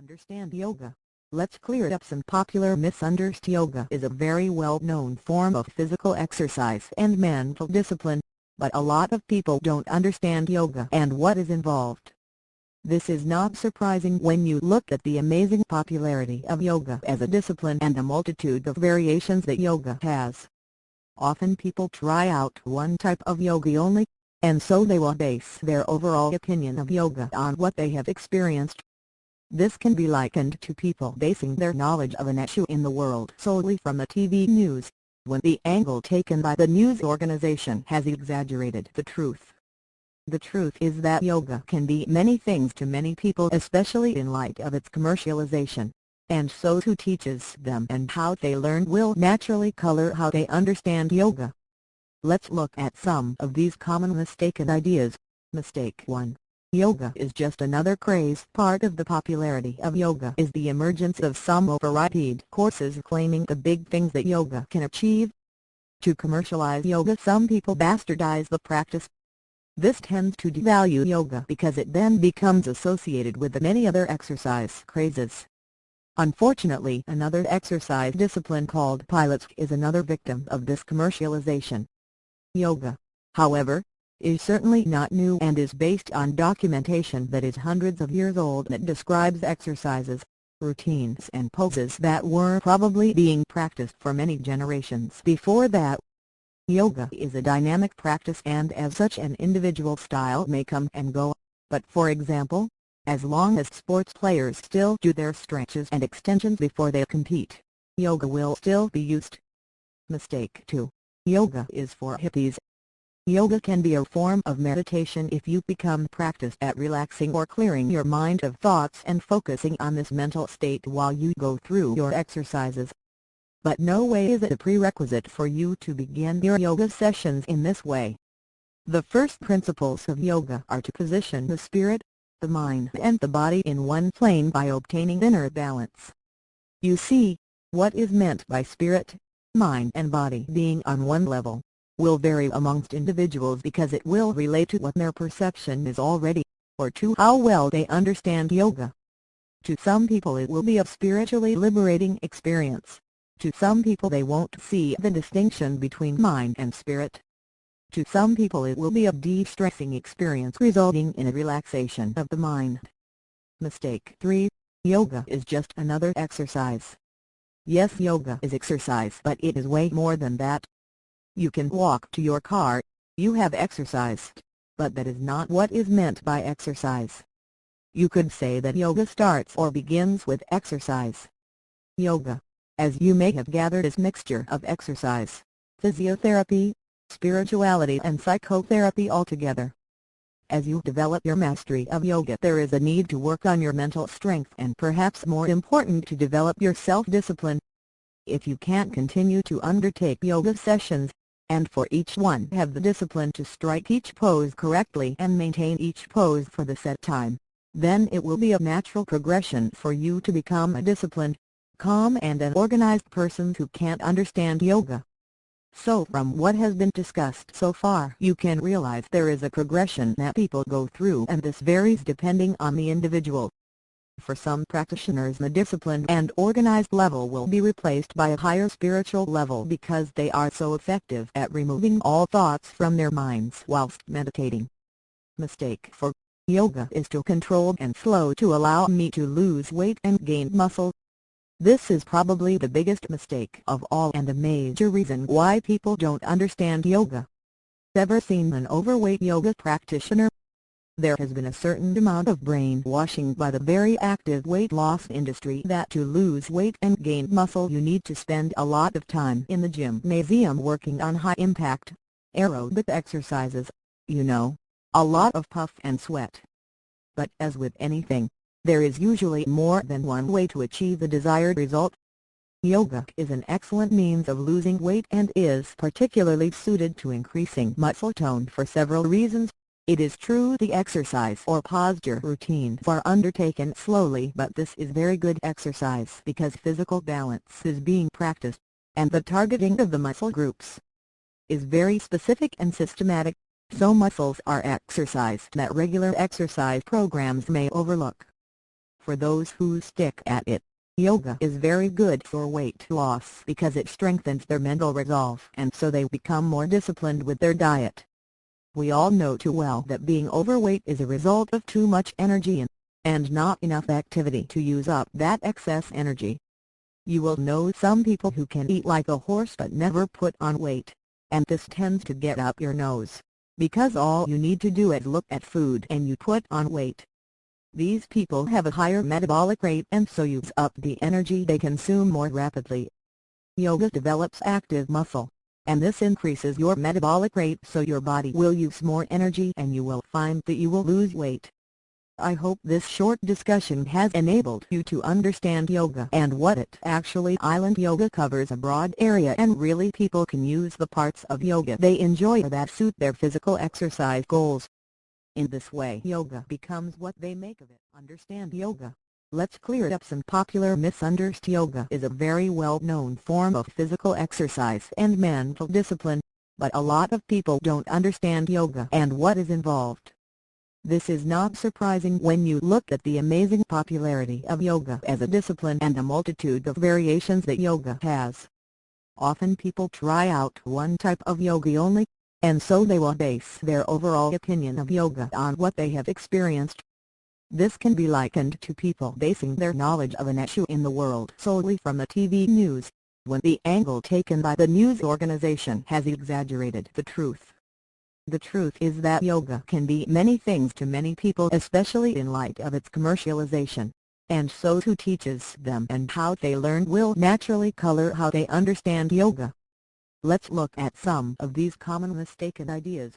Understand yoga. Let's clear up some popular misunderstandings. Yoga is a very well-known form of physical exercise and mental discipline, but a lot of people don't understand yoga and what is involved. This is not surprising when you look at the amazing popularity of yoga as a discipline and the multitude of variations that yoga has. Often people try out one type of yoga only, and so they will base their overall opinion of yoga on what they have experienced. This can be likened to people basing their knowledge of an issue in the world solely from the TV news, when the angle taken by the news organization has exaggerated the truth. The truth is that yoga can be many things to many people, especially in light of its commercialization, and so who teaches them and how they learn will naturally color how they understand yoga. Let's look at some of these common mistaken ideas. Mistake 1. Yoga is just another craze. Part of the popularity of yoga is the emergence of some overhyped courses claiming the big things that yoga can achieve. To commercialize yoga, some people bastardize the practice. This tends to devalue yoga because it then becomes associated with the many other exercise crazes. Unfortunately, another exercise discipline called Pilates is another victim of this commercialization. Yoga, however, is certainly not new and is based on documentation that is hundreds of years old that describes exercises, routines and poses that were probably being practiced for many generations before that. Yoga is a dynamic practice and as such an individual style may come and go, but for example, as long as sports players still do their stretches and extensions before they compete, yoga will still be used. Mistake 2. Yoga is for hippies. Yoga can be a form of meditation if you become practiced at relaxing or clearing your mind of thoughts and focusing on this mental state while you go through your exercises. But no way is it a prerequisite for you to begin your yoga sessions in this way. The first principles of yoga are to position the spirit, the mind and the body in one plane by obtaining inner balance. You see, what is meant by spirit, mind and body being on one level will vary amongst individuals because it will relate to what their perception is already, or to how well they understand yoga. To some people it will be a spiritually liberating experience. To some people they won't see the distinction between mind and spirit. To some people it will be a de-stressing experience resulting in a relaxation of the mind. Mistake 3. Yoga is just another exercise. Yes, yoga is exercise, but it is way more than that. You can walk to your car, you have exercised, but that is not what is meant by exercise. You could say that yoga starts or begins with exercise. Yoga, as you may have gathered, is a mixture of exercise, physiotherapy, spirituality and psychotherapy altogether. As you develop your mastery of yoga, there is a need to work on your mental strength and perhaps more important to develop your self-discipline. If you can't continue to undertake yoga sessions, and for each one have the discipline to strike each pose correctly and maintain each pose for the set time, then it will be a natural progression for you to become a disciplined, calm and an organized person who can't understand yoga. So from what has been discussed so far, you can realize there is a progression that people go through and this varies depending on the individual. For some practitioners, the disciplined and organized level will be replaced by a higher spiritual level because they are so effective at removing all thoughts from their minds whilst meditating. Mistake 4. Yoga is too controlled and slow to allow me to lose weight and gain muscle. This is probably the biggest mistake of all and a major reason why people don't understand yoga. Ever seen an overweight yoga practitioner? There has been a certain amount of brainwashing by the very active weight loss industry that to lose weight and gain muscle you need to spend a lot of time in the gymnasium working on high-impact, aerobic exercises, a lot of puff and sweat. But as with anything, there is usually more than one way to achieve the desired result. Yoga is an excellent means of losing weight and is particularly suited to increasing muscle tone for several reasons. It is true the exercise or posture routines are undertaken slowly, but this is very good exercise because physical balance is being practiced, and the targeting of the muscle groups is very specific and systematic, so muscles are exercised that regular exercise programs may overlook. For those who stick at it, yoga is very good for weight loss because it strengthens their mental resolve and so they become more disciplined with their diet. We all know too well that being overweight is a result of too much energy and not enough activity to use up that excess energy. You will know some people who can eat like a horse but never put on weight, and this tends to get up your nose, because all you need to do is look at food and you put on weight. These people have a higher metabolic rate and so use up the energy they consume more rapidly. Yoga develops active muscle, and this increases your metabolic rate so your body will use more energy and you will find that you will lose weight. I hope this short discussion has enabled you to understand yoga and what it actually is. Yoga covers a broad area and really people can use the parts of yoga they enjoy that suit their physical exercise goals. In this way yoga becomes what they make of it. Understand yoga. Let's clear up some popular misunderstandings. Yoga is a very well-known form of physical exercise and mental discipline, but a lot of people don't understand yoga and what is involved. This is not surprising when you look at the amazing popularity of yoga as a discipline and the multitude of variations that yoga has. Often people try out one type of yoga only, and so they will base their overall opinion of yoga on what they have experienced. This can be likened to people basing their knowledge of an issue in the world solely from the TV news, when the angle taken by the news organization has exaggerated the truth. The truth is that yoga can be many things to many people, especially in light of its commercialization, and so who teaches them and how they learn will naturally color how they understand yoga. Let's look at some of these common mistaken ideas.